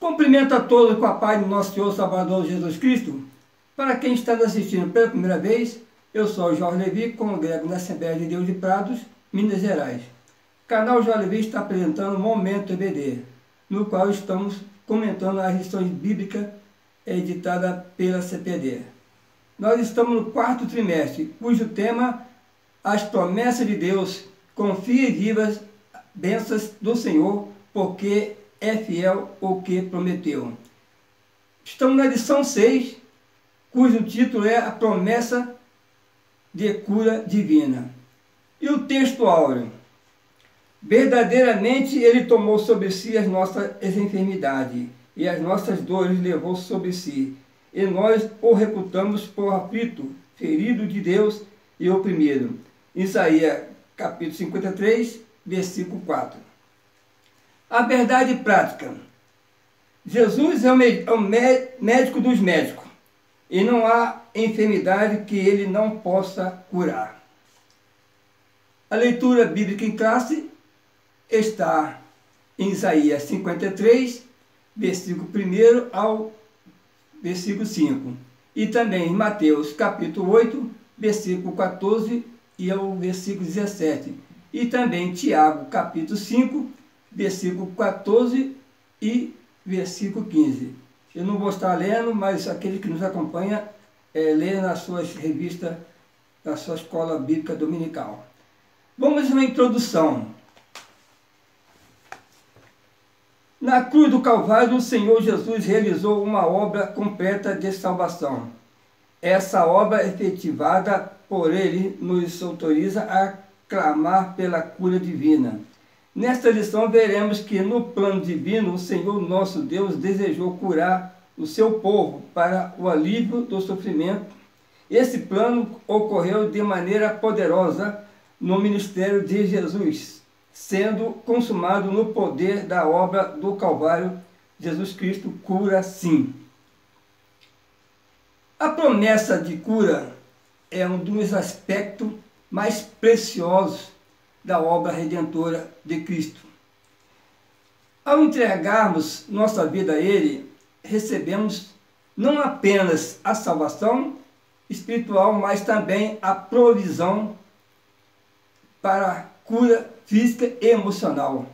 Cumprimento a todos com a paz do nosso Senhor Salvador Jesus Cristo. Para quem está nos assistindo pela primeira vez, eu sou o Jorge Levi, congrego na Assembleia de Deus de Prados, Minas Gerais. O canal Jorge Levi está apresentando o Momento EBD, no qual estamos comentando as lições bíblicas editadas pela CPD. Nós estamos no quarto trimestre, cujo tema, as promessas de Deus, confie e viva as bênçãos do Senhor, porque é fiel o que prometeu. Estamos na lição 6, cujo título é a promessa de cura divina. E o texto áureo: verdadeiramente ele tomou sobre si as nossas enfermidades e as nossas dores levou sobre si, e nós o reputamos por aflito, ferido de Deus e oprimido. Isaías capítulo 53, versículo 4. A verdade prática: Jesus é o médico dos médicos, e não há enfermidade que ele não possa curar. A leitura bíblica em classe está em Isaías 53, versículo 1 ao versículo 5, e também em Mateus capítulo 8, versículo 14 e ao versículo 17, e também Tiago capítulo 5, versículo 14 e versículo 15. Eu não vou estar lendo, mas aquele que nos acompanha lê nas suas revistas da sua escola bíblica dominical. Vamos à introdução. Na cruz do Calvário, o Senhor Jesus realizou uma obra completa de salvação. Essa obra efetivada por Ele nos autoriza a clamar pela cura divina. Nesta lição veremos que no plano divino o Senhor nosso Deus desejou curar o seu povo para o alívio do sofrimento. Esse plano ocorreu de maneira poderosa no ministério de Jesus, sendo consumado no poder da obra do Calvário. Jesus Cristo cura sim. A promessa de cura é um dos aspectos mais preciosos da obra redentora de Cristo. Ao entregarmos nossa vida a Ele, recebemos não apenas a salvação espiritual, mas também a provisão para a cura física e emocional.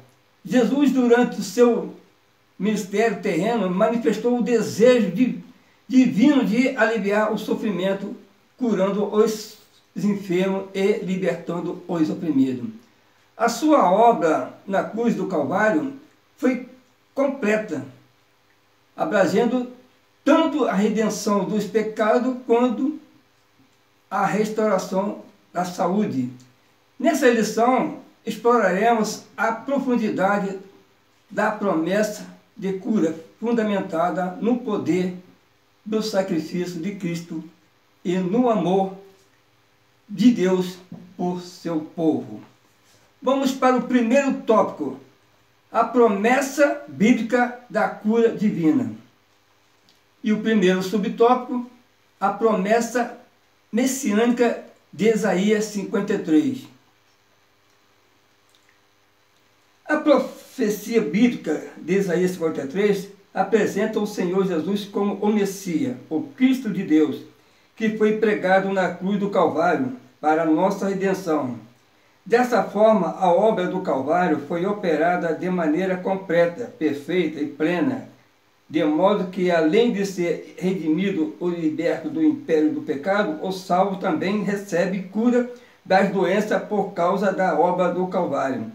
Jesus, durante o seu ministério terreno, manifestou o desejo divino de aliviar o sofrimento, curando os enfermos e libertando os oprimidos. A sua obra na cruz do Calvário foi completa, abrangendo tanto a redenção dos pecados quanto a restauração da saúde. Nessa lição, exploraremos a profundidade da promessa de cura, fundamentada no poder do sacrifício de Cristo e no amor de Deus por seu povo. Vamos para o primeiro tópico: a promessa bíblica da cura divina. E o primeiro subtópico: a promessa messiânica de Isaías 53. A profecia bíblica de Isaías 53 apresenta o Senhor Jesus como o Messias, o Cristo de Deus, que foi pregado na cruz do Calvário para a nossa redenção. Dessa forma, a obra do Calvário foi operada de maneira completa, perfeita e plena, de modo que, além de ser redimido ou liberto do império do pecado, o salvo também recebe cura das doenças por causa da obra do Calvário.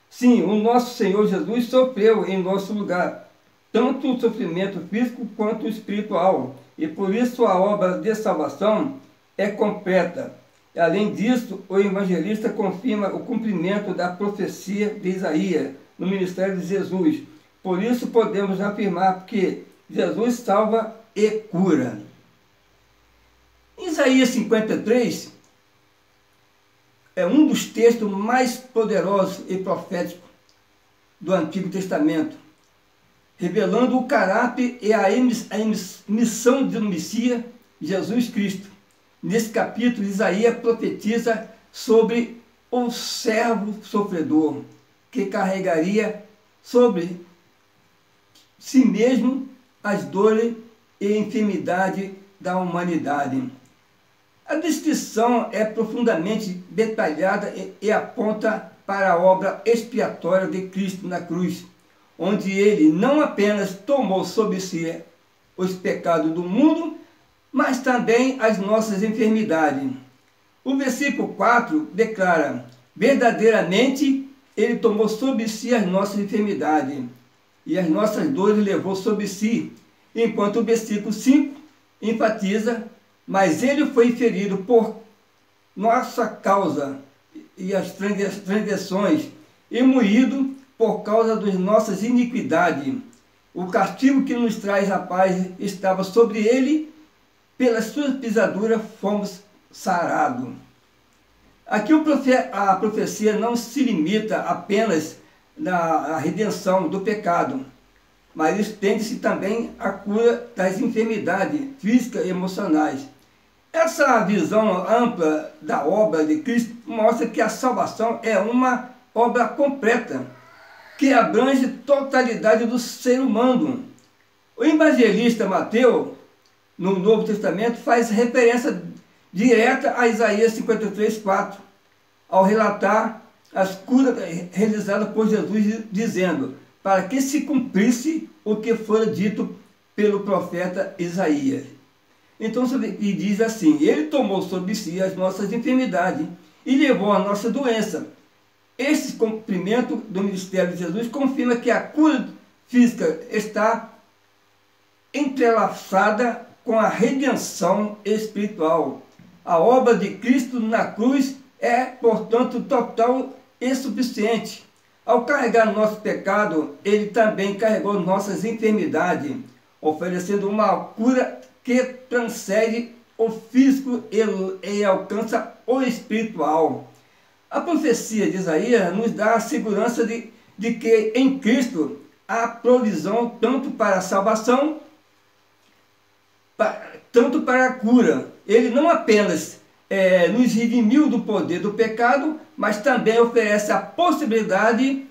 Sim, o nosso Senhor Jesus sofreu em nosso lugar, tanto o sofrimento físico quanto o espiritual, e por isso a obra de salvação é completa. Além disso, o evangelista confirma o cumprimento da profecia de Isaías no ministério de Jesus. Por isso podemos afirmar que Jesus salva e cura. Em Isaías 53 é um dos textos mais poderosos e proféticos do Antigo Testamento, revelando o caráter e a missão do Messias, Jesus Cristo. nesse capítulo, Isaías profetiza sobre o servo sofredor, que carregaria sobre si mesmo as dores e enfermidade da humanidade. A descrição é profundamente detalhada e aponta para a obra expiatória de Cristo na cruz, onde ele não apenas tomou sobre si os pecados do mundo, mas também as nossas enfermidades. O versículo 4 declara: verdadeiramente ele tomou sobre si as nossas enfermidades e as nossas dores levou sobre si, enquanto o versículo 5 enfatiza: mas ele foi ferido por nossa causa e as transgressões, e moído por causa das nossas iniquidades. O castigo que nos traz a paz estava sobre ele, pelas suas pisaduras fomos sarados. Aqui a profecia não se limita apenas na redenção do pecado, mas estende-se também à cura das enfermidades físicas e emocionais. Essa visão ampla da obra de Cristo mostra que a salvação é uma obra completa, que abrange totalidade do ser humano. O evangelista Mateus, no Novo Testamento, faz referência direta a Isaías 53:4, ao relatar as curas realizadas por Jesus, dizendo: para que se cumprisse o que fora dito pelo profeta Isaías. Então, e diz assim: ele tomou sobre si as nossas enfermidades e levou a nossa doença. Esse cumprimento do ministério de Jesus confirma que a cura física está entrelaçada com a redenção espiritual. A obra de Cristo na cruz é, portanto, total e suficiente. Ao carregar nosso pecado, ele também carregou nossas enfermidades, oferecendo uma cura que transcende o físico e alcança o espiritual. A profecia de Isaías nos dá a segurança de que em Cristo há provisão tanto para a salvação, tanto para a cura. Ele não apenas nos redimiu do poder do pecado, mas também oferece a possibilidade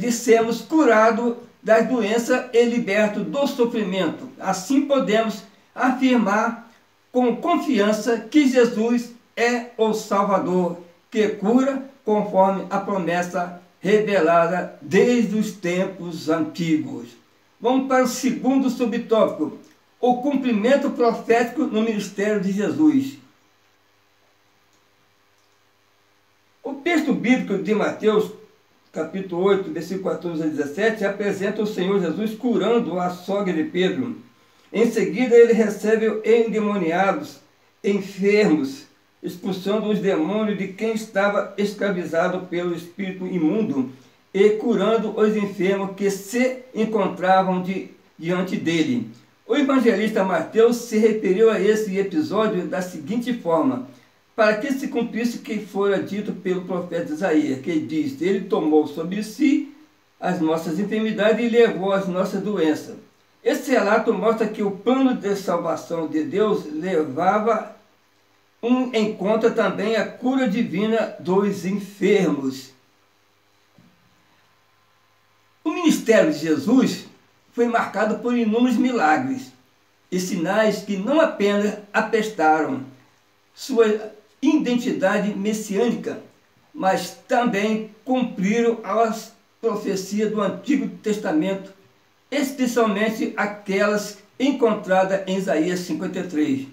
de sermos curados das doenças e libertos do sofrimento. Assim podemos afirmar com confiança que Jesus é o Salvador, que cura conforme a promessa revelada desde os tempos antigos. Vamos para o segundo subtópico: o cumprimento profético no ministério de Jesus. O texto bíblico de Mateus, capítulo 8, versículo 14 a 17, apresenta o Senhor Jesus curando a sogra de Pedro. Em seguida, ele recebe endemoniados, enfermos, expulsando os demônios de quem estava escravizado pelo espírito imundo e curando os enfermos que se encontravam diante dele. O evangelista Mateus se referiu a esse episódio da seguinte forma: para que se cumprisse o que fora dito pelo profeta Isaías, que diz: ele tomou sobre si as nossas enfermidades e levou as nossas doenças. Esse relato mostra que o plano de salvação de Deus levava em conta também a cura divina dos enfermos. O ministério de Jesus foi marcado por inúmeros milagres e sinais que não apenas atestaram sua identidade messiânica, mas também cumpriram as profecias do Antigo Testamento, especialmente aquelas encontradas em Isaías 53.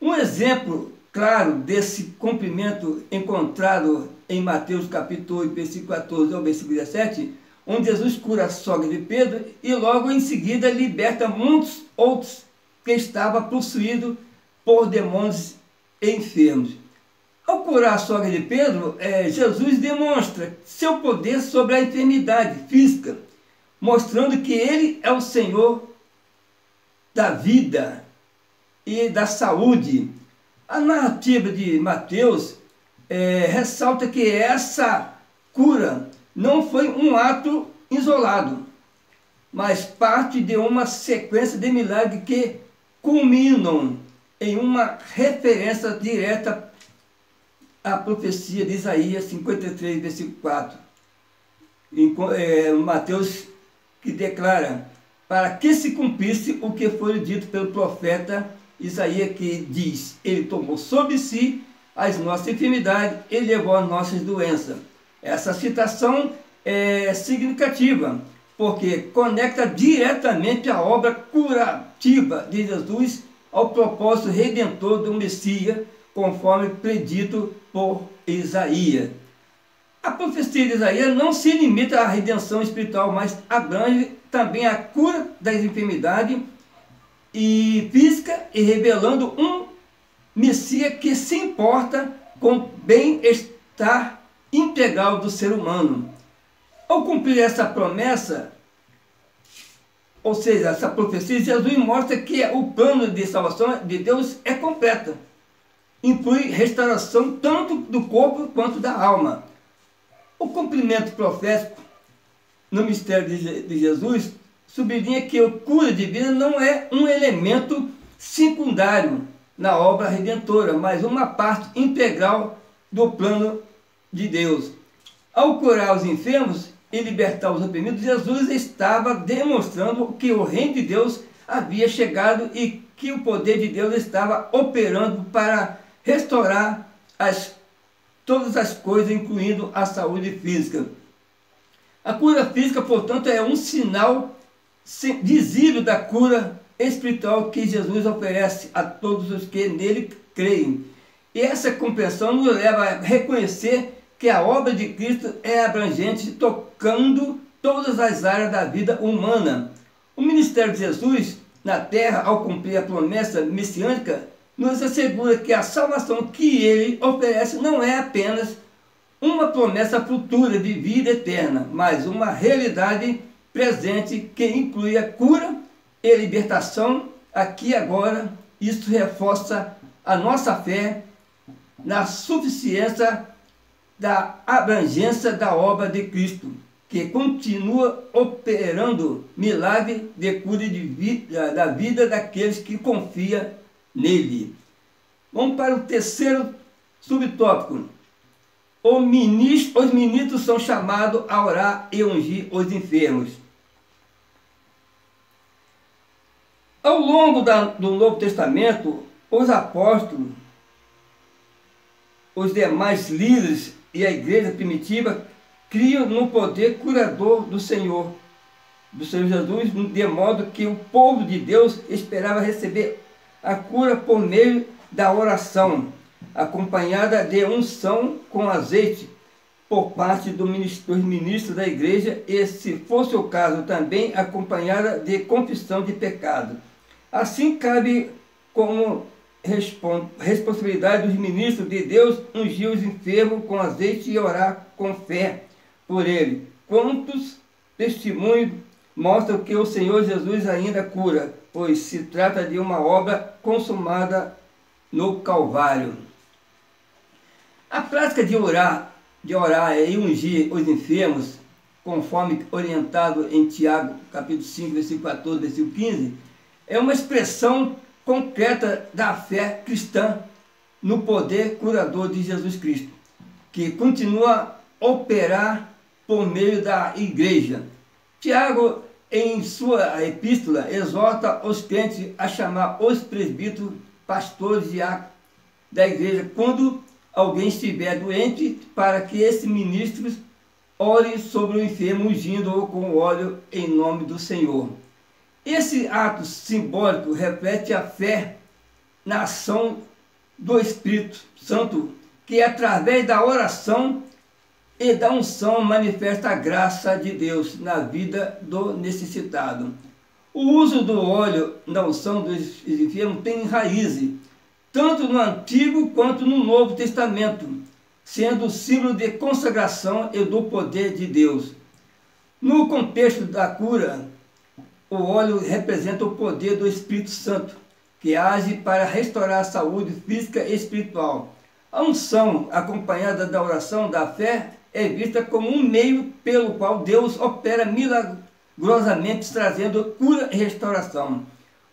Um exemplo claro desse cumprimento encontrado em Mateus capítulo 8, versículo 14 ao versículo 17, onde Jesus cura a sogra de Pedro e logo em seguida liberta muitos outros que estavam possuídos por demônios enfermos. Ao curar a sogra de Pedro, Jesus demonstra seu poder sobre a enfermidade física, mostrando que ele é o Senhor da vida e da saúde. A narrativa de Mateus ressalta que essa cura não foi um ato isolado, mas parte de uma sequência de milagres que culminam em uma referência direta à profecia de Isaías 53, versículo 4. Em Mateus, que declara: para que se cumprisse o que foi dito pelo profeta Isaías, que diz: ele tomou sobre si as nossas enfermidades e levou as nossas doenças. Essa citação é significativa, porque conecta diretamente a obra curativa de Jesus ao propósito redentor do Messias, conforme predito por Isaías. A profecia de Isaías não se limita à redenção espiritual, mas abrange também a cura das enfermidades e física, e revelando um Messias que se importa com o bem-estar integral do ser humano. Ao cumprir essa promessa, ou seja, essa profecia, Jesus mostra que o plano de salvação de Deus é completo. Inclui restauração tanto do corpo quanto da alma. O cumprimento profético no mistério de Jesus sublinha que a cura divina não é um elemento secundário na obra redentora, mas uma parte integral do plano de Deus. Ao curar os enfermos e libertar os oprimidos, Jesus estava demonstrando que o reino de Deus havia chegado e que o poder de Deus estava operando para restaurar todas as coisas, incluindo a saúde física. A cura física, portanto, é um sinal visível da cura espiritual que Jesus oferece a todos os que nele creem. E essa compreensão nos leva a reconhecer que a obra de Cristo é abrangente, tocando todas as áreas da vida humana. O ministério de Jesus na terra, ao cumprir a promessa messiânica, nos assegura que a salvação que ele oferece não é apenas uma promessa futura de vida eterna, mas uma realidade presente que inclui a cura e libertação aqui e agora. Isso reforça a nossa fé na suficiência da abrangência da obra de Cristo, que continua operando milagre de cura da vida daqueles que confiam nele. Vamos para o terceiro subtópico. Os ministros são chamados a orar e ungir os enfermos. Ao longo do Novo Testamento, os apóstolos, os demais líderes e a igreja primitiva criam no poder curador do Senhor Jesus, de modo que o povo de Deus esperava receber a cura por meio da oração, acompanhada de unção com azeite por parte dos ministros da igreja e, se fosse o caso, também acompanhada de confissão de pecado. Assim, cabe como responsabilidade dos ministros de Deus ungir os enfermos com azeite e orar com fé por ele. Quantos testemunhos mostram que o Senhor Jesus ainda cura, pois se trata de uma obra consumada no Calvário. A prática de orar e ungir os enfermos, conforme orientado em Tiago, capítulo 5, versículo 14, versículo 15, é uma expressão concreta da fé cristã no poder curador de Jesus Cristo, que continua a operar por meio da igreja. Tiago, em sua epístola, exorta os crentes a chamar os presbíteros, pastores da igreja, quando alguém estiver doente, para que esses ministros orem sobre o enfermo, ungindo-o com óleo em nome do Senhor. Esse ato simbólico reflete a fé na ação do Espírito Santo, que através da oração e da unção manifesta a graça de Deus na vida do necessitado. O uso do óleo na unção dos enfermos tem raízes, tanto no Antigo quanto no Novo Testamento, sendo o símbolo de consagração e do poder de Deus. No contexto da cura, o óleo representa o poder do Espírito Santo, que age para restaurar a saúde física e espiritual. A unção, acompanhada da oração da fé, é vista como um meio pelo qual Deus opera milagrosamente, trazendo cura e restauração.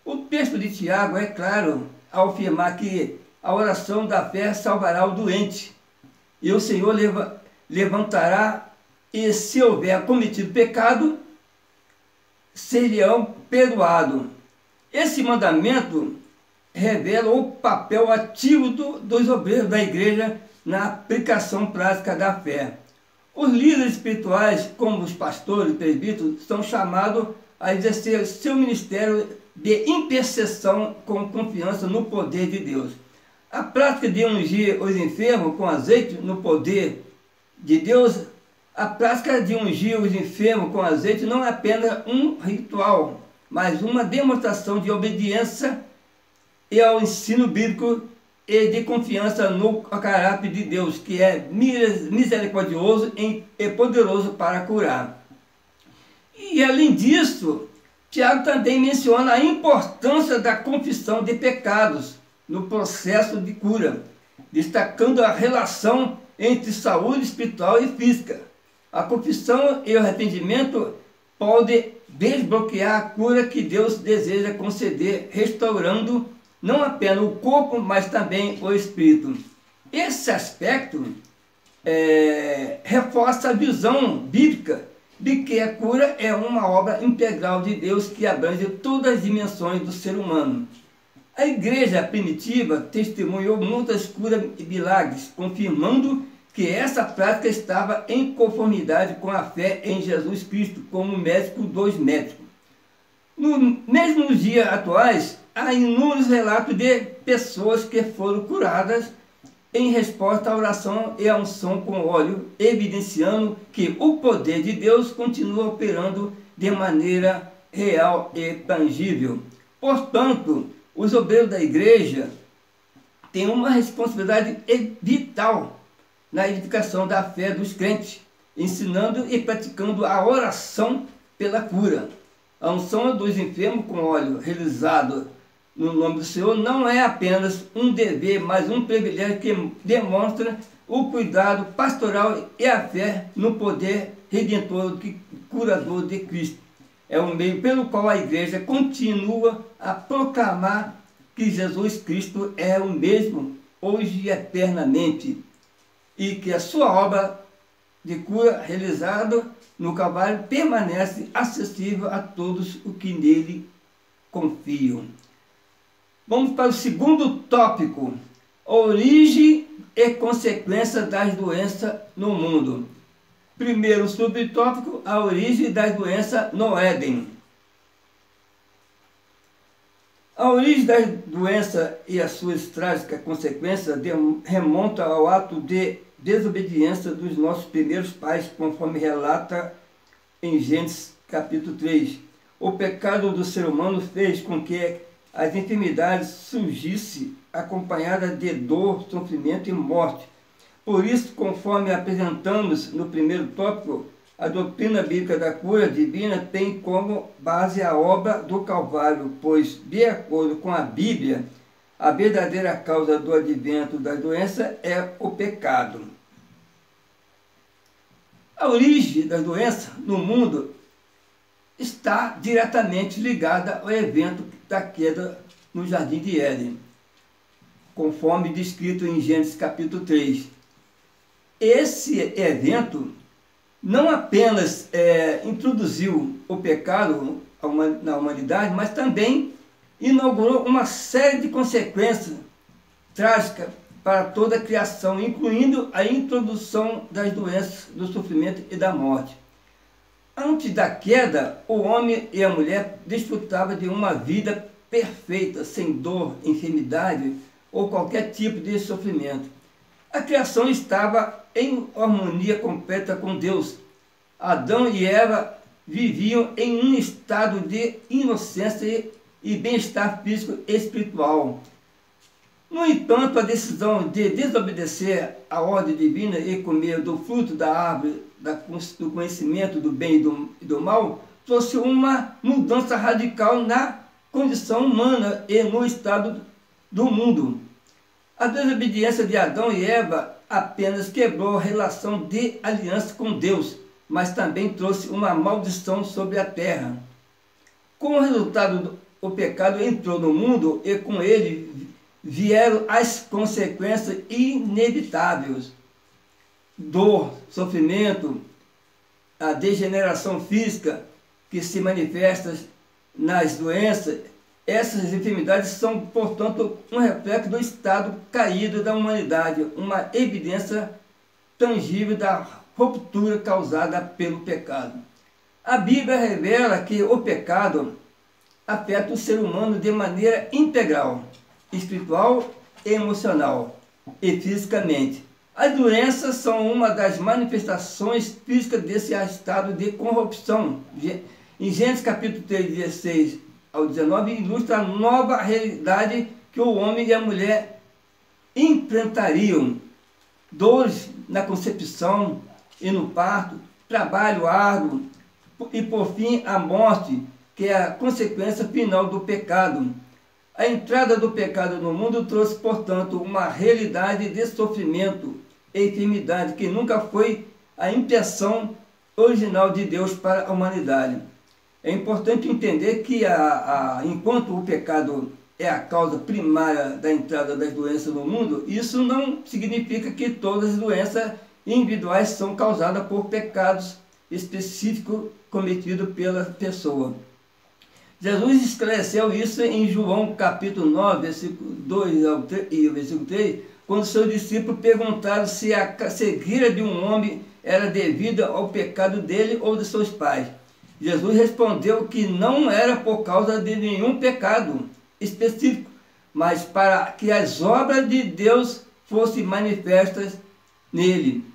O texto de Tiago é claro ao afirmar que a oração da fé salvará o doente, e o Senhor levantará, e se houver cometido pecado, serão perdoados. Esse mandamento revela o papel ativo dos obreiros da igreja na aplicação prática da fé. Os líderes espirituais, como os pastores e presbíteros, são chamados a exercer seu ministério de intercessão com confiança no poder de Deus. A prática de ungir os enfermos com azeite no poder de Deus, a prática de ungir os enfermos com azeite não é apenas um ritual, mas uma demonstração de obediência e ao ensino bíblico e de confiança no caráter de Deus, que é misericordioso e poderoso para curar. E além disso, Tiago também menciona a importância da confissão de pecados no processo de cura, destacando a relação entre saúde espiritual e física. A confissão e o arrependimento podem desbloquear a cura que Deus deseja conceder, restaurando não apenas o corpo, mas também o espírito. Esse aspecto reforça a visão bíblica de que a cura é uma obra integral de Deus que abrange todas as dimensões do ser humano. A igreja primitiva testemunhou muitas curas e milagres, confirmando que essa prática estava em conformidade com a fé em Jesus Cristo como médico dos médicos. Mesmo nos dias atuais, há inúmeros relatos de pessoas que foram curadas em resposta à oração e à unção com óleo, evidenciando que o poder de Deus continua operando de maneira real e tangível. Portanto, os obreiros da igreja têm uma responsabilidade vital na edificação da fé dos crentes, ensinando e praticando a oração pela cura. A unção dos enfermos com óleo realizado no nome do Senhor não é apenas um dever, mas um privilégio que demonstra o cuidado pastoral e a fé no poder redentor e curador de Cristo. É o meio pelo qual a igreja continua a proclamar que Jesus Cristo é o mesmo, hoje e eternamente, e que a sua obra de cura realizada no Calvário permanece acessível a todos os que nele confiam. Vamos para o segundo tópico: origem e consequência das doenças no mundo. Primeiro subtópico: a origem das doenças no Éden. A origem das doenças e as suas trágicas consequências remontam ao ato de desobediência dos nossos primeiros pais, conforme relata em Gênesis capítulo 3. O pecado do ser humano fez com que as enfermidades surgissem acompanhadas de dor, sofrimento e morte. Por isso, conforme apresentamos no primeiro tópico, a doutrina bíblica da cura divina tem como base a obra do Calvário, pois, de acordo com a Bíblia, a verdadeira causa do advento da doença é o pecado. A origem das doenças no mundo está diretamente ligada ao evento da queda no Jardim de Éden, conforme descrito em Gênesis capítulo 3. Esse evento não apenas introduziu o pecado na humanidade, mas também inaugurou uma série de consequências trágicas para toda a criação, incluindo a introdução das doenças, do sofrimento e da morte. Antes da queda, o homem e a mulher desfrutavam de uma vida perfeita, sem dor, enfermidade ou qualquer tipo de sofrimento. A criação estava em harmonia completa com Deus. Adão e Eva viviam em um estado de inocência e bem-estar físico e espiritual. No entanto, a decisão de desobedecer à ordem divina e comer do fruto da árvore do conhecimento do bem e do mal trouxe uma mudança radical na condição humana e no estado do mundo. A desobediência de Adão e Eva apenas quebrou a relação de aliança com Deus, mas também trouxe uma maldição sobre a terra. Como resultado, o pecado entrou no mundo e com ele vieram as consequências inevitáveis: dor, sofrimento, a degeneração física que se manifesta nas doenças. Essas enfermidades são, portanto, um reflexo do estado caído da humanidade, uma evidência tangível da ruptura causada pelo pecado. A Bíblia revela que o pecado afeta o ser humano de maneira integral, espiritual, emocional e fisicamente. As doenças são uma das manifestações físicas desse estado de corrupção. Em Gênesis capítulo 3, 16 ao 19, ilustra a nova realidade que o homem e a mulher enfrentariam: dores na concepção e no parto, trabalho árduo e, por fim, a morte, que é a consequência final do pecado. A entrada do pecado no mundo trouxe, portanto, uma realidade de sofrimento e enfermidade que nunca foi a intenção original de Deus para a humanidade. É importante entender que, enquanto o pecado é a causa primária da entrada das doenças no mundo, isso não significa que todas as doenças individuais são causadas por pecados específicos cometidos pela pessoa. Jesus esclareceu isso em João capítulo 9, versículo 2 e versículo 3, quando seus discípulos perguntaram se a cegueira de um homem era devida ao pecado dele ou de seus pais. Jesus respondeu que não era por causa de nenhum pecado específico, mas para que as obras de Deus fossem manifestas nele.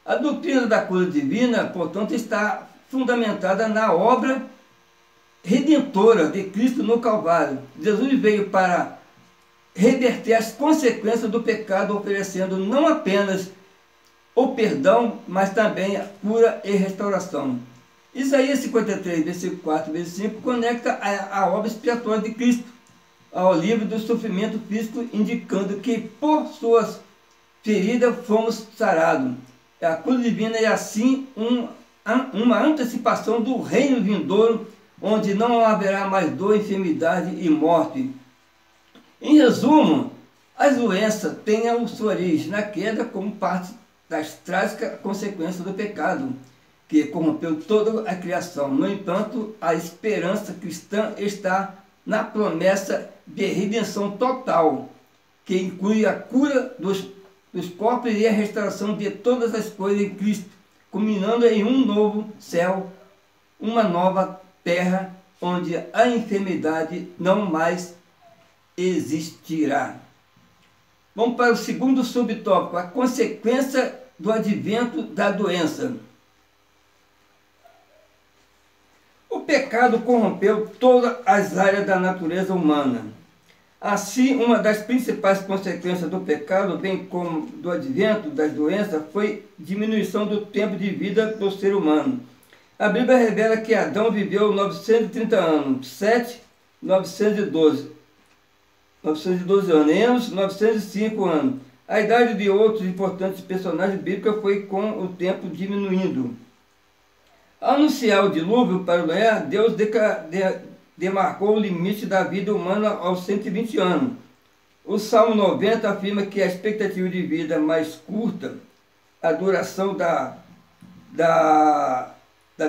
A doutrina da cura divina, portanto, está fundamentada na obra redentora de Cristo no Calvário. Jesus veio para reverter as consequências do pecado, oferecendo não apenas o perdão, mas também a cura e restauração. Isaías 53, versículo 4 e versículo 5, conecta a obra expiatória de Cristo ao livro do sofrimento físico, indicando que por suas feridas fomos sarados. A cura divina é assim uma antecipação do reino vindouro, onde não haverá mais dor, enfermidade e morte. Em resumo, as doenças têm a sua origem na queda como parte das trágicas consequências do pecado, que corrompeu toda a criação. No entanto, a esperança cristã está na promessa de redenção total, que inclui a cura dos corpos e a restauração de todas as coisas em Cristo, culminando em um novo céu, uma nova terra, onde a enfermidade não mais existirá. Vamos para o segundo subtópico: a consequência do advento da doença. O pecado corrompeu todas as áreas da natureza humana. Assim, uma das principais consequências do pecado, bem como do advento das doenças, foi diminuição do tempo de vida do ser humano. A Bíblia revela que Adão viveu 930 anos, 912 anos, Enos 905 anos. A idade de outros importantes personagens bíblicos foi com o tempo diminuindo. Ao anunciar o dilúvio para o Noé, Deus demarcou o limite da vida humana aos 120 anos. O Salmo 90 afirma que a expectativa de vida mais curta, a duração da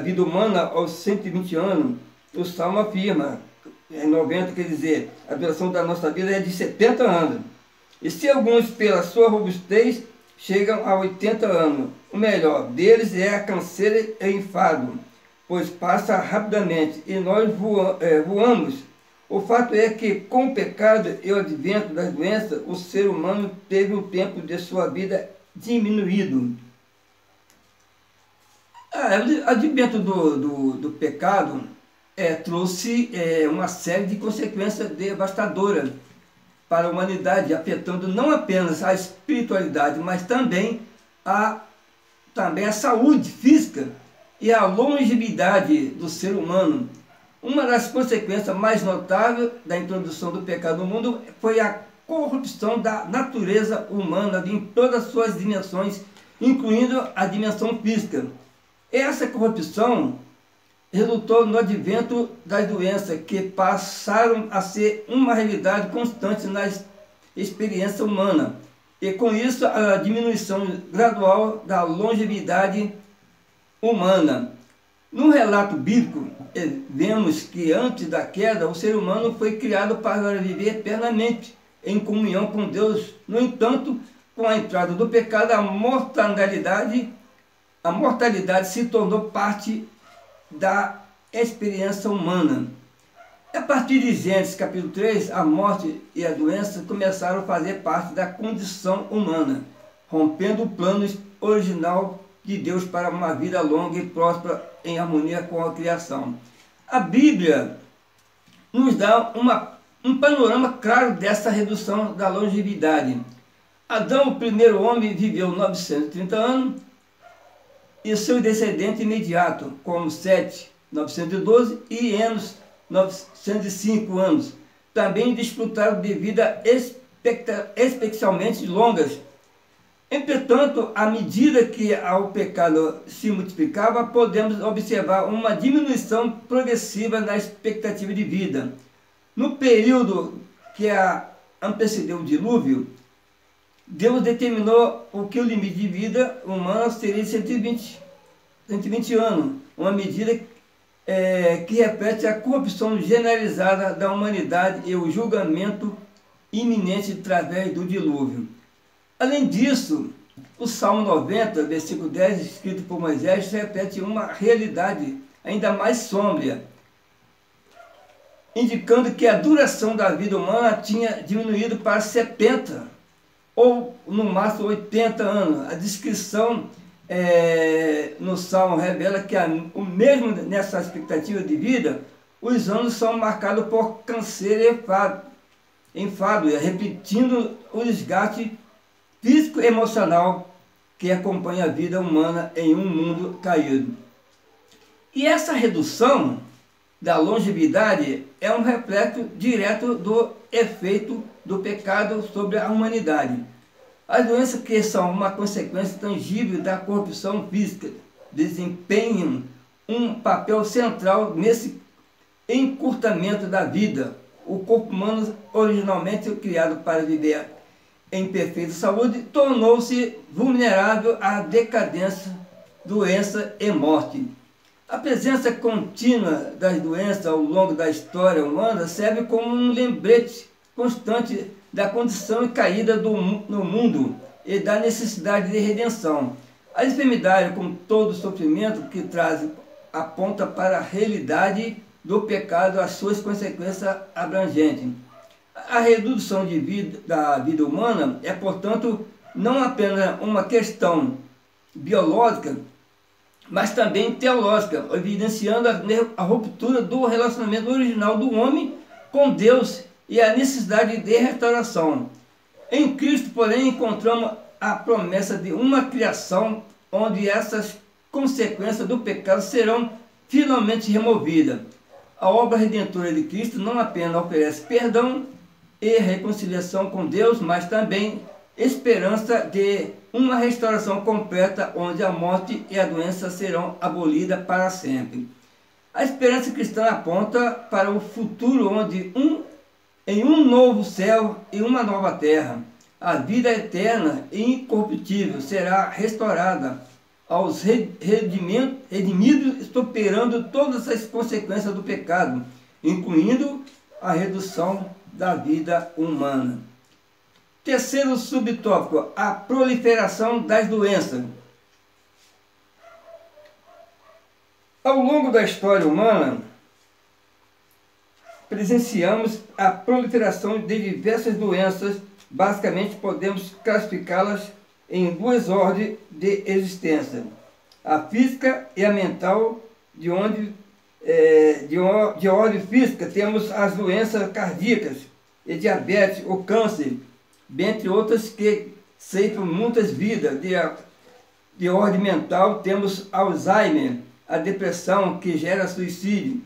vida humana aos 120 anos, o Salmo afirma, em 90 quer dizer, a duração da nossa vida é de 70 anos. E se alguns, pela sua robustez, chegam a 80 anos, o melhor deles é a canseira e enfado, pois passa rapidamente e nós voamos. O fato é que, com o pecado e o advento das doenças, o ser humano teve o tempo de sua vida diminuído. O advento do pecado trouxe uma série de consequências devastadoras para a humanidade, afetando não apenas a espiritualidade, mas também a saúde física e a longevidade do ser humano. Uma das consequências mais notáveis da introdução do pecado no mundo foi a corrupção da natureza humana em todas as suas dimensões, incluindo a dimensão física. Essa corrupção resultou no advento das doenças, que passaram a ser uma realidade constante nas experiência humana, e com isso a diminuição gradual da longevidade humana. No relato bíblico, vemos que antes da queda, o ser humano foi criado para viver eternamente em comunhão com Deus. No entanto, com a entrada do pecado, a mortalidade se tornou parte da experiência humana. A partir de Gênesis capítulo 3, a morte e a doença começaram a fazer parte da condição humana, rompendo o plano original de Deus para uma vida longa e próspera em harmonia com a criação. A Bíblia nos dá um panorama claro dessa redução da longevidade. Adão, o primeiro homem, viveu 930 anos, e seu descendente imediato, como Sete, 912, e Enos, 905 anos, também desfrutaram de vida especialmente longas. Entretanto, à medida que o pecado se multiplicava, podemos observar uma diminuição progressiva na expectativa de vida. No período que antecedeu o dilúvio, Deus determinou que o limite de vida humana seria 120 anos, uma medida que reflete a corrupção generalizada da humanidade e o julgamento iminente através do dilúvio. Além disso, o Salmo 90, versículo 10, escrito por Moisés, repete uma realidade ainda mais sombria, indicando que a duração da vida humana tinha diminuído para 70 ou no máximo 80 anos. A descrição no Salmo revela que mesmo nessa expectativa de vida, os anos são marcados por canseira e enfado, repetindo o desgaste físico e emocional que acompanha a vida humana em um mundo caído. E essa redução da longevidade é um reflexo direto do efeito do pecado sobre a humanidade. As doenças, que são uma consequência tangível da corrupção física, desempenham um papel central nesse encurtamento da vida. O corpo humano, originalmente criado para viver em perfeita saúde, tornou-se vulnerável à decadência, doença e morte. A presença contínua das doenças ao longo da história humana serve como um lembrete constante da condição caída no mundo e da necessidade de redenção. A enfermidade, com todo o sofrimento que traz, aponta para a realidade do pecado, as suas consequências abrangentes. A redução da vida humana é, portanto, não apenas uma questão biológica, mas também teológica, evidenciando a ruptura do relacionamento original do homem com Deus e a necessidade de restauração. Em Cristo, porém, encontramos a promessa de uma criação onde essas consequências do pecado serão finalmente removidas. A obra redentora de Cristo não apenas oferece perdão e reconciliação com Deus, mas também esperança de uma restauração completa, onde a morte e a doença serão abolidas para sempre. A esperança cristã aponta para o futuro, onde em um novo céu e uma nova terra, a vida eterna e incorruptível será restaurada aos redimidos, superando todas as consequências do pecado, incluindo a redução da vida humana. Terceiro subtópico, a proliferação das doenças. Ao longo da história humana, presenciamos a proliferação de diversas doenças. Basicamente, podemos classificá-las em duas ordens de existência: a física e a mental. De ordem física, temos as doenças cardíacas, e diabetes, o câncer, dentre outras que ceifam muitas vidas. De ordem mental, temos Alzheimer, a depressão que gera suicídio,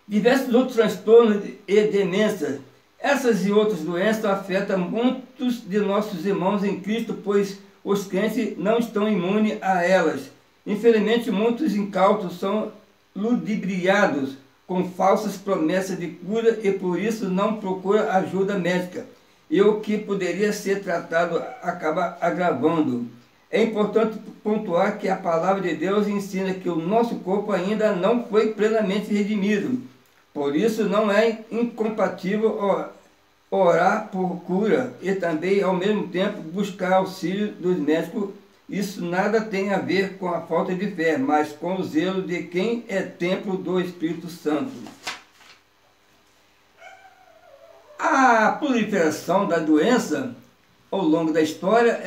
diversos outros transtornos e demências. Essas e outras doenças afetam muitos de nossos irmãos em Cristo, pois os crentes não estão imunes a elas. Infelizmente, muitos incautos são ludibriados com falsas promessas de cura e por isso não procuram ajuda médica. e o que poderia ser tratado acaba agravando. É importante pontuar que a palavra de Deus ensina que o nosso corpo ainda não foi plenamente redimido. Por isso não é incompatível orar por cura e também, ao mesmo tempo, buscar auxílio dos médicos. Isso nada tem a ver com a falta de fé, mas com o zelo de quem é templo do Espírito Santo. A proliferação da doença ao longo da história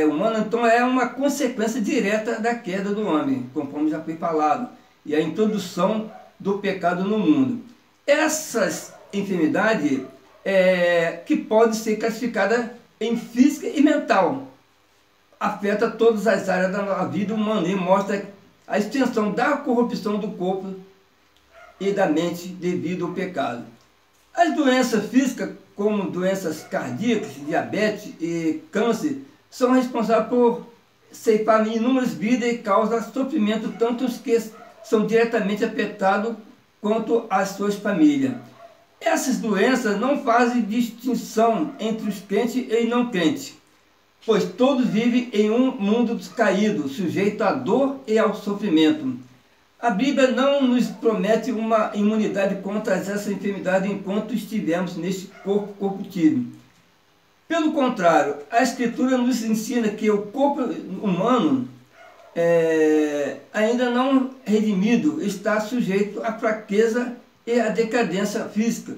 humana, então, é uma consequência direta da queda do homem, conforme já foi falado, e a introdução do pecado no mundo. Essas enfermidades que podem ser classificadas em física e mental, afeta todas as áreas da vida humana e mostra a extensão da corrupção do corpo e da mente devido ao pecado. As doenças físicas, como doenças cardíacas, diabetes e câncer, são responsáveis por ceifar inúmeras vidas e causam sofrimento tanto os que são diretamente afetados quanto as suas famílias. Essas doenças não fazem distinção entre os crentes e não crentes, pois todos vivem em um mundo caído, sujeito à dor e ao sofrimento. A Bíblia não nos promete uma imunidade contra essa enfermidade enquanto estivermos neste corpo corruptível. Pelo contrário, a Escritura nos ensina que o corpo humano, ainda não redimido, está sujeito à fraqueza e à decadência física.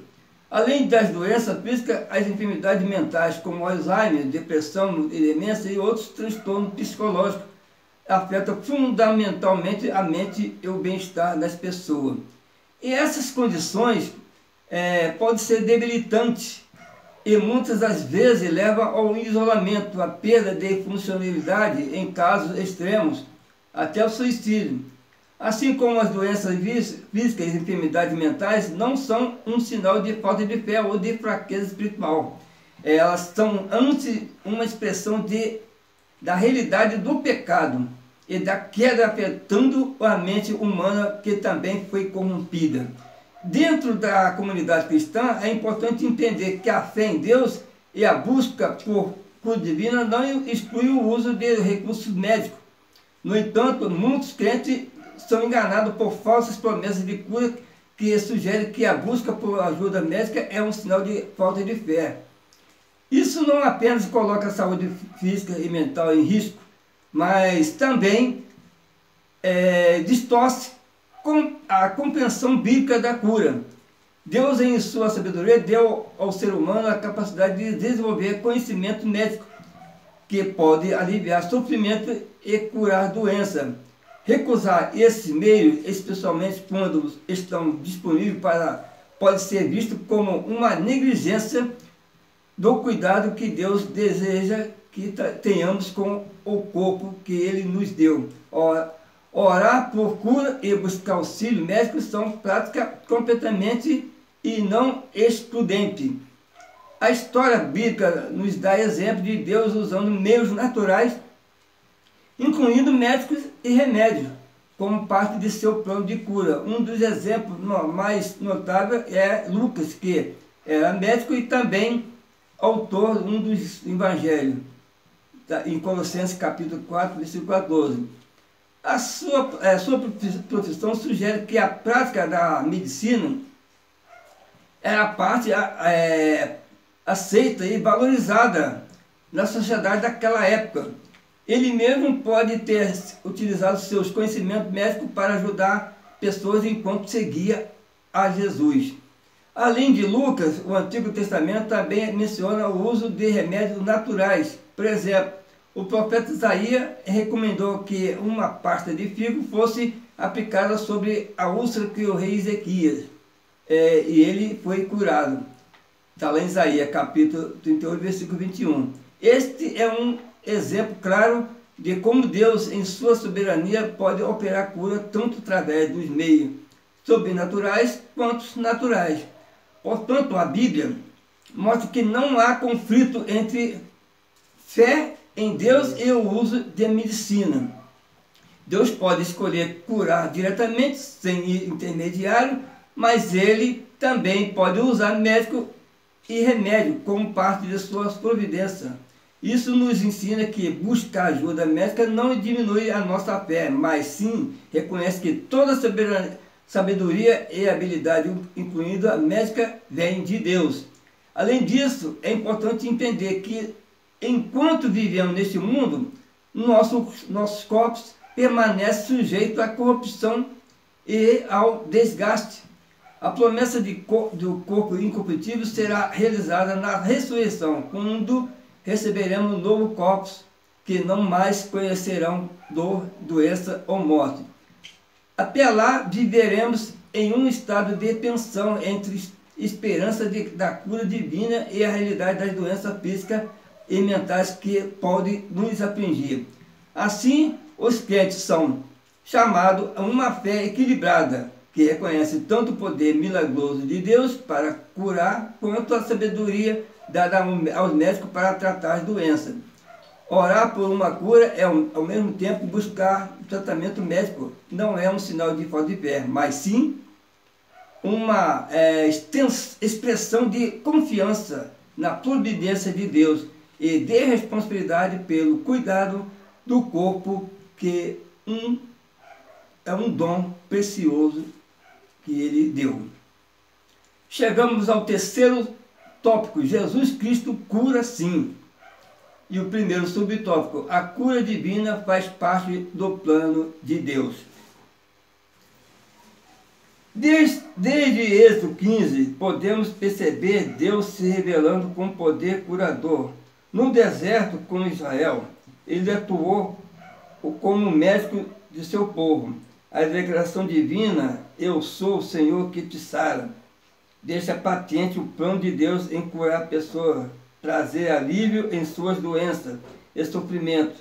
Além das doenças físicas, as enfermidades mentais, como Alzheimer, depressão, demência e outros transtornos psicológicos, afetam fundamentalmente a mente e o bem-estar das pessoas. E essas condições podem ser debilitantes e muitas das vezes levam ao isolamento, à perda de funcionalidade em casos extremos, até o suicídio. Assim como as doenças físicas e enfermidades mentais não são um sinal de falta de fé ou de fraqueza espiritual. Elas são antes uma expressão da realidade do pecado e da queda afetando a mente humana que também foi corrompida. Dentro da comunidade cristã é importante entender que a fé em Deus e a busca por cura divina não exclui o uso de recursos médicos. No entanto, muitos crentes são enganados por falsas promessas de cura que sugerem que a busca por ajuda médica é um sinal de falta de fé. Isso não apenas coloca a saúde física e mental em risco, mas também distorce a compreensão bíblica da cura. Deus, em sua sabedoria, deu ao ser humano a capacidade de desenvolver conhecimento médico que pode aliviar sofrimento e curar doença. Recusar esse meio, especialmente quando estão disponíveis, pode ser visto como uma negligência do cuidado que Deus deseja que tenhamos com o corpo que Ele nos deu. Orar por cura e buscar auxílio médico são práticas completamente e não excludentes. A história bíblica nos dá exemplo de Deus usando meios naturais, incluindo médicos e remédios, como parte de seu plano de cura. Um dos exemplos mais notáveis é Lucas, que era médico e também autor de um dos evangelhos, em Colossenses capítulo 4, versículo 14. A sua profissão sugere que a prática da medicina era a parte aceita e valorizada na sociedade daquela época. Ele mesmo pode ter utilizado seus conhecimentos médicos para ajudar pessoas enquanto seguia a Jesus. Além de Lucas, o Antigo Testamento também menciona o uso de remédios naturais. Por exemplo, o profeta Isaías recomendou que uma pasta de figo fosse aplicada sobre a úlcera que o rei Ezequias, e ele foi curado. Está lá em Isaías, capítulo 38, versículo 21. Este é um exemplo claro de como Deus, em sua soberania, pode operar cura tanto através dos meios sobrenaturais quanto naturais. Portanto, a Bíblia mostra que não há conflito entre fé em Deus e o uso de medicina. Deus pode escolher curar diretamente, sem intermediário, mas Ele também pode usar médicos e remédio como parte de suas providências. Isso nos ensina que buscar ajuda médica não diminui a nossa fé, mas sim reconhece que toda sabedoria e habilidade, incluindo a médica, vem de Deus. Além disso, é importante entender que enquanto vivemos neste mundo, nossos corpos permanecem sujeitos à corrupção e ao desgaste. A promessa do corpo incorruptível será realizada na ressurreição, quando receberemos novos corpos que não mais conhecerão dor, doença ou morte. Até lá viveremos em um estado de tensão entre esperança da cura divina e a realidade das doenças físicas e mentais que podem nos afligir. Assim, os crentes são chamados a uma fé equilibrada, que reconhece tanto o poder milagroso de Deus para curar, quanto a sabedoria dada aos médicos para tratar as doenças. Orar por uma cura é, ao mesmo tempo, buscar tratamento médico. Não é um sinal de falta de fé, mas sim uma expressão de confiança na providência de Deus e de responsabilidade pelo cuidado do corpo, que é um dom precioso que Ele deu. Chegamos ao terceiro tópico: Jesus Cristo cura sim. E o primeiro subtópico: a cura divina faz parte do plano de Deus. Desde Êxodo 15, podemos perceber Deus se revelando com poder curador. No deserto com Israel, Ele atuou como médico de seu povo. A declaração divina, eu sou o Senhor que te sara, deixa patente o plano de Deus em curar a pessoa, trazer alívio em suas doenças e sofrimentos.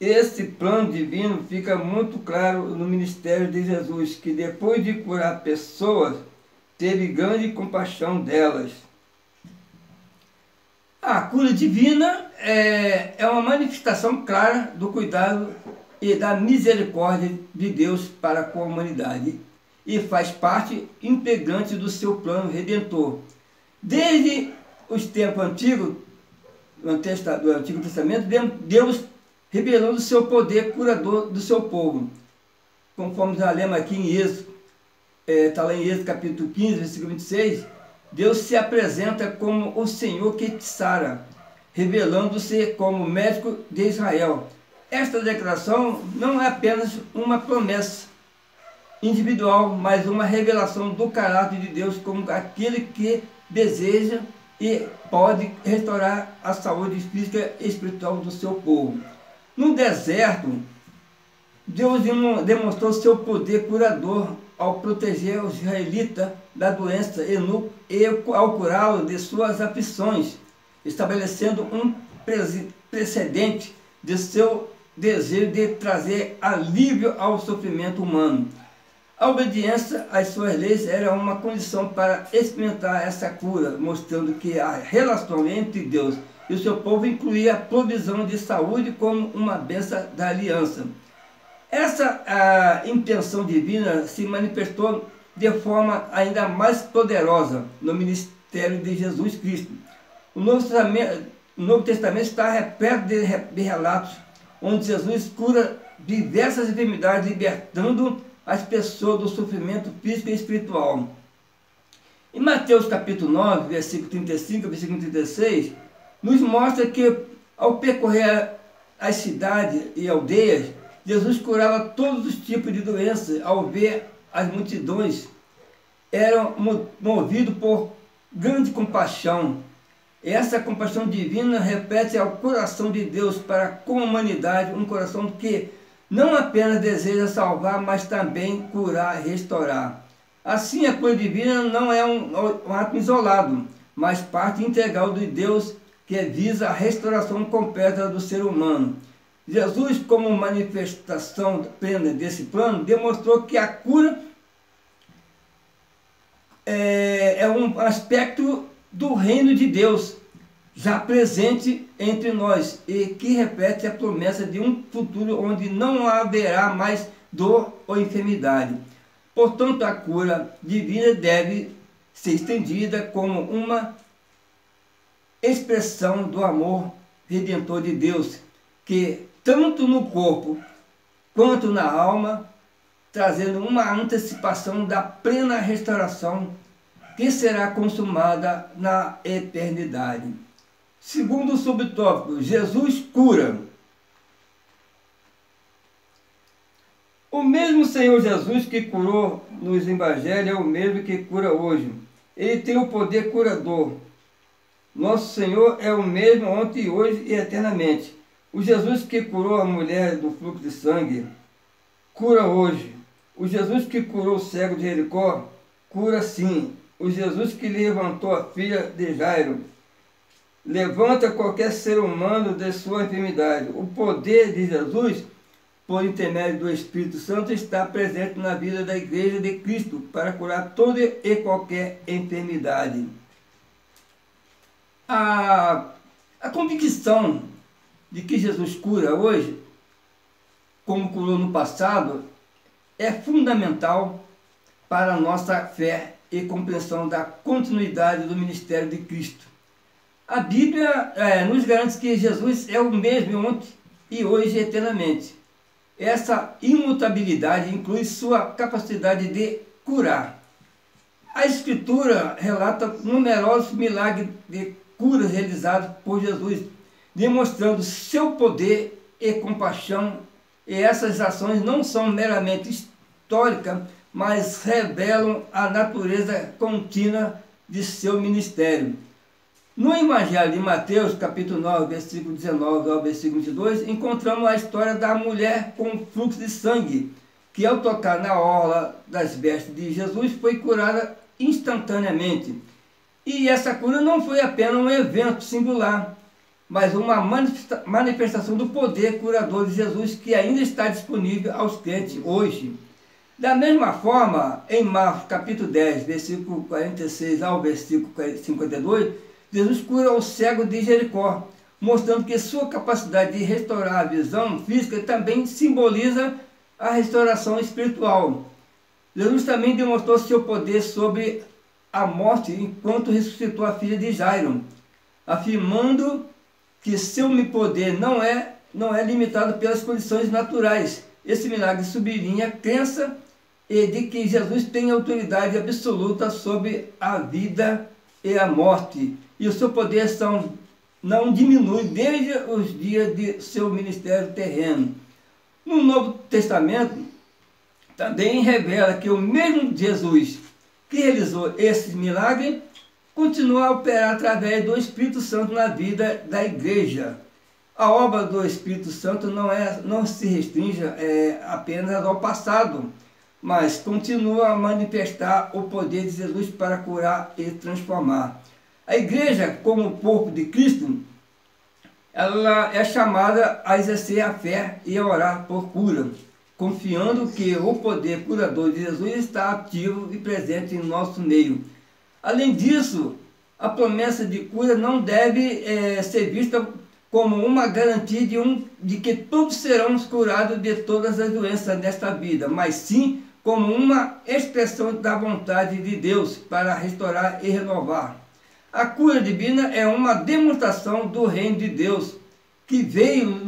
Esse plano divino fica muito claro no ministério de Jesus, que depois de curar pessoas, teve grande compaixão delas. A cura divina é uma manifestação clara do cuidado e da misericórdia de Deus para com a humanidade, e faz parte integrante do seu plano redentor. Desde os tempos antigos, do Antigo Testamento, Deus revelando o seu poder curador do seu povo. Conforme já lemos aqui em Êxodo, está lá em Êxodo capítulo 15, versículo 26, Deus se apresenta como o Senhor que te sara, revelando-se como médico de Israel. Esta declaração não é apenas uma promessa individual, mas uma revelação do caráter de Deus como aquele que deseja e pode restaurar a saúde física e espiritual do seu povo. No deserto, Deus demonstrou seu poder curador ao proteger os israelitas da doença e ao curá-los de suas aflições, estabelecendo um precedente de seu desejo de trazer alívio ao sofrimento humano. A obediência às suas leis era uma condição para experimentar essa cura, mostrando que a relação entre Deus e o seu povo incluía a provisão de saúde como uma bênção da aliança. Essa intenção divina se manifestou de forma ainda mais poderosa no ministério de Jesus Cristo. O Novo Testamento está repleto de relatos onde Jesus cura diversas enfermidades, libertando as pessoas do sofrimento físico e espiritual. Em Mateus capítulo 9, versículo 35 versículo 36, nos mostra que ao percorrer as cidades e aldeias, Jesus curava todos os tipos de doenças. Ao ver as multidões, eram movidos por grande compaixão. Essa compaixão divina reflete ao coração de Deus para com a humanidade, um coração que não apenas deseja salvar, mas também curar e restaurar. Assim, a cura divina não é um ato isolado, mas parte integral de Deus, que visa a restauração completa do ser humano. Jesus, como manifestação plena desse plano, demonstrou que a cura é um aspecto do reino de Deus, já presente entre nós, e que repete a promessa de um futuro onde não haverá mais dor ou enfermidade. Portanto, a cura divina deve ser estendida como uma expressão do amor redentor de Deus, que tanto no corpo quanto na alma, trazendo uma antecipação da plena restauração que será consumada na eternidade. Segundo o subtópico, Jesus cura. O mesmo Senhor Jesus que curou nos evangelhos é o mesmo que cura hoje. Ele tem o poder curador. Nosso Senhor é o mesmo ontem, hoje e eternamente. O Jesus que curou a mulher do fluxo de sangue, cura hoje. O Jesus que curou o cego de Jericó, cura sim. O Jesus que levantou a filha de Jairo, levanta qualquer ser humano de sua enfermidade. O poder de Jesus, por intermédio do Espírito Santo, está presente na vida da Igreja de Cristo para curar toda e qualquer enfermidade. A convicção de que Jesus cura hoje, como curou no passado, é fundamental para a nossa fé e compreensão da continuidade do ministério de Cristo. A Bíblia nos garante que Jesus é o mesmo ontem e hoje eternamente. Essa imutabilidade inclui sua capacidade de curar. A Escritura relata numerosos milagres de curas realizados por Jesus, demonstrando seu poder e compaixão. E essas ações não são meramente históricas, mas revelam a natureza contínua de seu ministério. No Evangelho de Mateus, capítulo 9, versículo 19 ao versículo 22, encontramos a história da mulher com fluxo de sangue, que ao tocar na orla das vestes de Jesus foi curada instantaneamente. E essa cura não foi apenas um evento singular, mas uma manifestação do poder curador de Jesus que ainda está disponível aos crentes hoje. Da mesma forma, em Marcos capítulo 10, versículo 46 ao versículo 52, Jesus cura o cego de Jericó, mostrando que sua capacidade de restaurar a visão física também simboliza a restauração espiritual. Jesus também demonstrou seu poder sobre a morte enquanto ressuscitou a filha de Jairo, afirmando que seu poder não é limitado pelas condições naturais. Esse milagre sublinha a crença de que Jesus tem autoridade absoluta sobre a vida e a morte, e o seu poder não diminui desde os dias de seu ministério terreno. No Novo Testamento, também revela que o mesmo Jesus que realizou esse milagre continua a operar através do Espírito Santo na vida da igreja. A obra do Espírito Santo não se restringe apenas ao passado, mas continua a manifestar o poder de Jesus para curar e transformar. A igreja, como corpo de Cristo, ela é chamada a exercer a fé e a orar por cura, confiando que o poder curador de Jesus está ativo e presente em nosso meio. Além disso, a promessa de cura não deve ser vista como uma garantia de que todos serão curados de todas as doenças nesta vida, mas sim como uma expressão da vontade de Deus para restaurar e renovar. A cura divina é uma demonstração do reino de Deus, que veio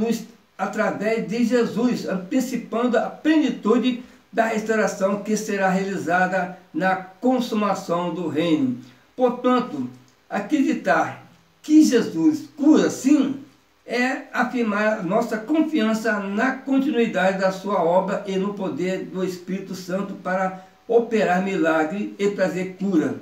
através de Jesus, antecipando a plenitude da restauração que será realizada na consumação do reino. Portanto, acreditar que Jesus cura sim, é afirmar nossa confiança na continuidade da sua obra e no poder do Espírito Santo para operar milagre e trazer cura.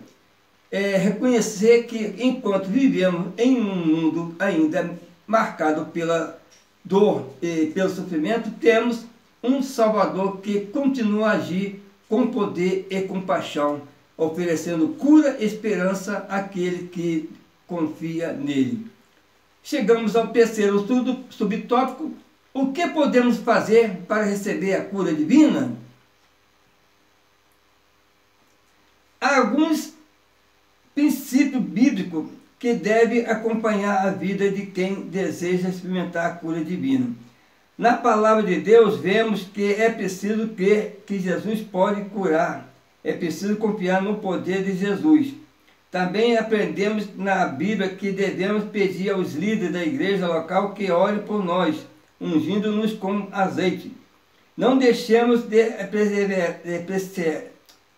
Reconhecer que enquanto vivemos em um mundo ainda marcado pela dor e pelo sofrimento, temos um Salvador que continua a agir com poder e compaixão, oferecendo cura e esperança àquele que confia nele. Chegamos ao terceiro subtópico: o que podemos fazer para receber a cura divina? Há alguns princípios bíblicos que devem acompanhar a vida de quem deseja experimentar a cura divina. Na palavra de Deus, vemos que é preciso crer que Jesus pode curar. É preciso confiar no poder de Jesus. Também aprendemos na Bíblia que devemos pedir aos líderes da igreja local que orem por nós, ungindo-nos com azeite. Não deixemos de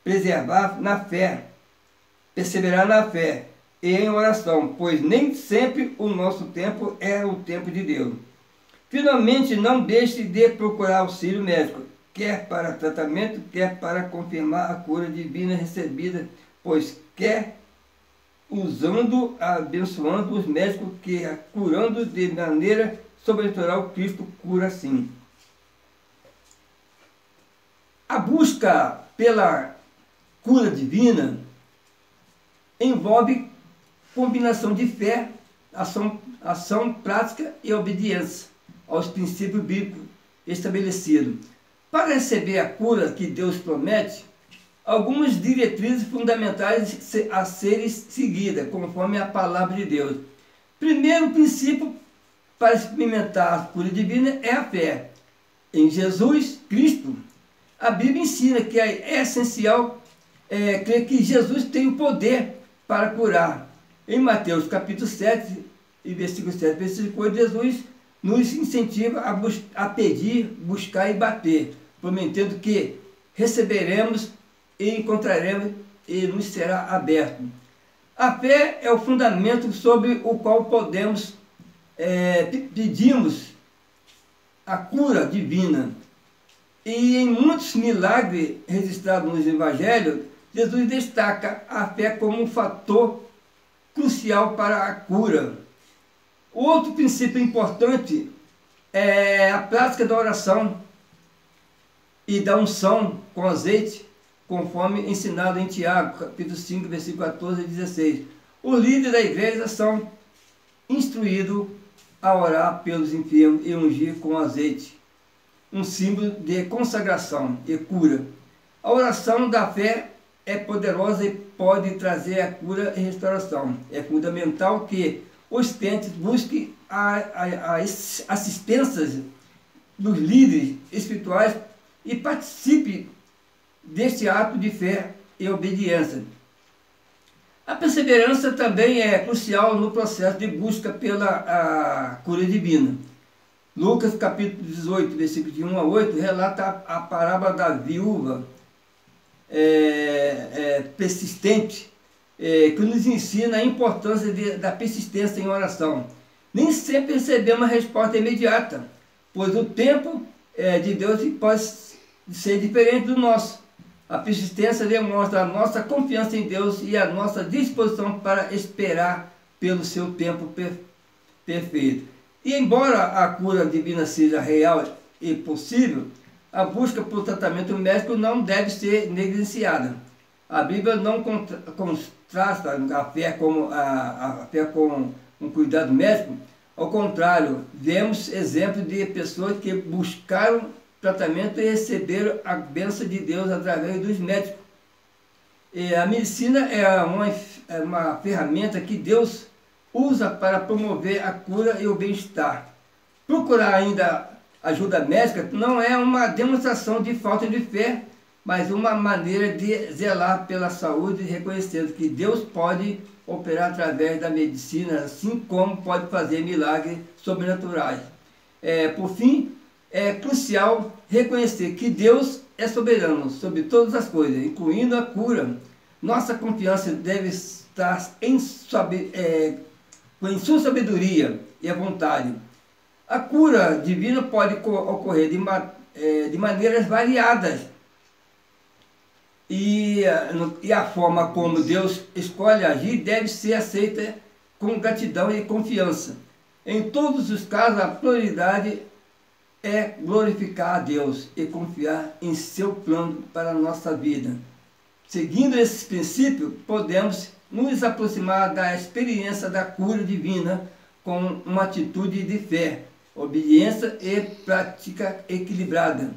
preservar na fé, perseverar na fé e em oração, pois nem sempre o nosso tempo é o tempo de Deus. Finalmente, não deixe de procurar auxílio médico, quer para tratamento, quer para confirmar a cura divina recebida, pois quer usando, abençoando os médicos que, curando de maneira sobrenatural, Cristo cura sim. A busca pela cura divina envolve combinação de fé, ação prática e obediência aos princípios bíblicos estabelecidos. Para receber a cura que Deus promete, algumas diretrizes fundamentais a serem seguidas, conforme a palavra de Deus. Primeiro princípio para experimentar a cura divina é a fé em Jesus Cristo. A Bíblia ensina que é essencial crer que Jesus tem o poder para curar. Em Mateus capítulo 7, e versículo 7, versículo 8, Jesus nos incentiva a pedir, buscar e bater, prometendo que receberemos e encontraremos e nos será aberto. A fé é o fundamento sobre o qual pedimos a cura divina. E em muitos milagres registrados nos evangelhos, Jesus destaca a fé como um fator crucial para a cura. Outro princípio importante é a prática da oração e da unção com azeite, conforme ensinado em Tiago, capítulo 5, versículo 14 e 16. Os líderes da igreja são instruídos a orar pelos enfermos e ungir com azeite, um símbolo de consagração e cura. A oração da fé é poderosa e pode trazer a cura e restauração. É fundamental que os crentes busquem a assistência dos líderes espirituais e participem deste ato de fé e obediência. A perseverança também é crucial no processo de busca pela cura divina. Lucas capítulo 18, versículo de 1 a 8, relata a parábola da viúva persistente, que nos ensina a importância da persistência em oração. Nem sempre recebemos a resposta imediata, pois o tempo de Deus pode ser diferente do nosso. A persistência demonstra a nossa confiança em Deus e a nossa disposição para esperar pelo seu tempo perfeito. E embora a cura divina seja real e possível, a busca por tratamento médico não deve ser negligenciada. A Bíblia não contrasta a fé com um cuidado médico. Ao contrário, vemos exemplos de pessoas que buscaram tratamento e receberam a bênção de Deus através dos médicos. E a medicina é uma ferramenta que Deus usa para promover a cura e o bem-estar. Procurar ainda ajuda médica não é uma demonstração de falta de fé, mas uma maneira de zelar pela saúde, reconhecendo que Deus pode operar através da medicina, assim como pode fazer milagres sobrenaturais. Por fim, é crucial reconhecer que Deus é soberano sobre todas as coisas, incluindo a cura. Nossa confiança deve estar em sua sabedoria e a vontade. A cura divina pode ocorrer de maneiras variadas. E a forma como Deus escolhe agir deve ser aceita com gratidão e confiança. Em todos os casos, a prioridade é glorificar a Deus e confiar em seu plano para a nossa vida. Seguindo esses princípios, podemos nos aproximar da experiência da cura divina com uma atitude de fé, obediência e prática equilibrada.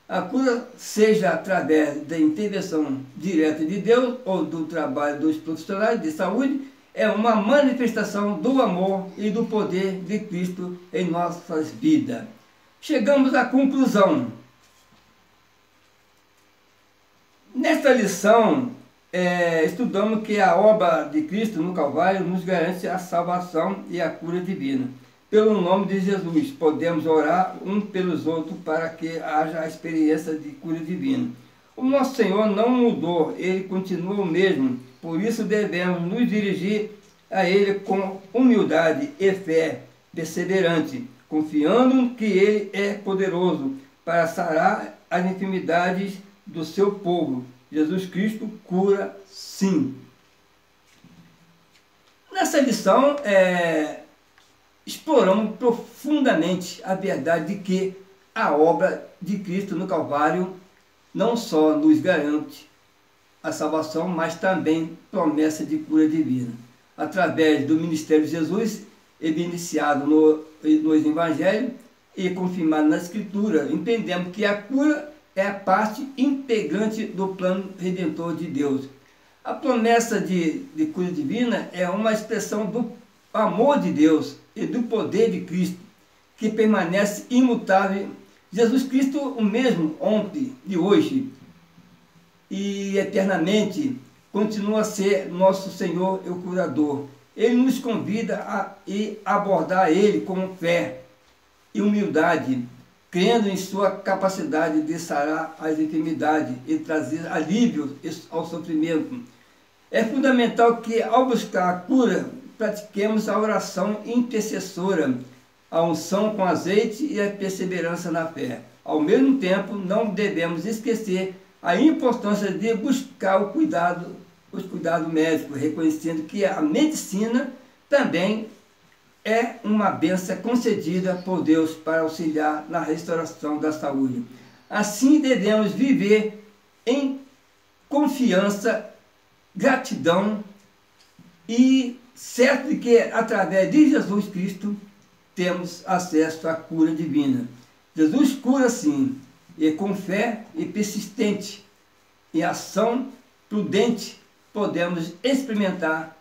A cura, seja através da intervenção direta de Deus ou do trabalho dos profissionais de saúde, é uma manifestação do amor e do poder de Cristo em nossas vidas. Chegamos à conclusão. Nesta lição, estudamos que a obra de Cristo no Calvário nos garante a salvação e a cura divina. Pelo nome de Jesus, podemos orar uns pelos outros para que haja a experiência de cura divina. O nosso Senhor não mudou, Ele continua o mesmo, por isso devemos nos dirigir a Ele com humildade e fé perseverante, confiando que Ele é poderoso para sarar as enfermidades do seu povo. Jesus Cristo cura sim. Nessa lição, exploramos profundamente a verdade de que a obra de Cristo no Calvário não só nos garante a salvação, mas também promessa de cura divina. Através do ministério de Jesus, iniciado nos Evangelhos e confirmado na Escritura, entendemos que a cura é a parte integrante do plano redentor de Deus. A promessa de cura divina é uma expressão do amor de Deus e do poder de Cristo, que permanece imutável. Jesus Cristo, o mesmo ontem e hoje e eternamente, continua a ser nosso Senhor e o curador. Ele nos convida a abordar Ele com fé e humildade, crendo em sua capacidade de sarar as enfermidades e trazer alívio ao sofrimento. É fundamental que, ao buscar a cura, pratiquemos a oração intercessora, a unção com azeite e a perseverança na fé. Ao mesmo tempo, não devemos esquecer a importância de buscar os cuidados médicos, reconhecendo que a medicina também é uma bênção concedida por Deus para auxiliar na restauração da saúde. Assim devemos viver em confiança, gratidão e certo de que através de Jesus Cristo temos acesso à cura divina. Jesus cura sim, e com fé e persistente, e ação prudente, podemos experimentar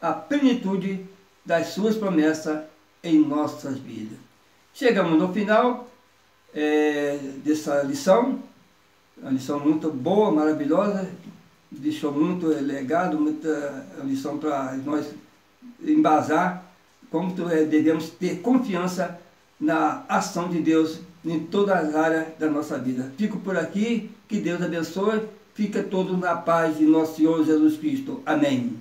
a plenitude das suas promessas em nossas vidas. Chegamos no final dessa lição, uma lição muito boa, maravilhosa, deixou muito legado, muita lição para nós embasar como devemos ter confiança na ação de Deus em todas as áreas da nossa vida. Fico por aqui, que Deus abençoe, fica todos na paz de nosso Senhor Jesus Cristo. Amém.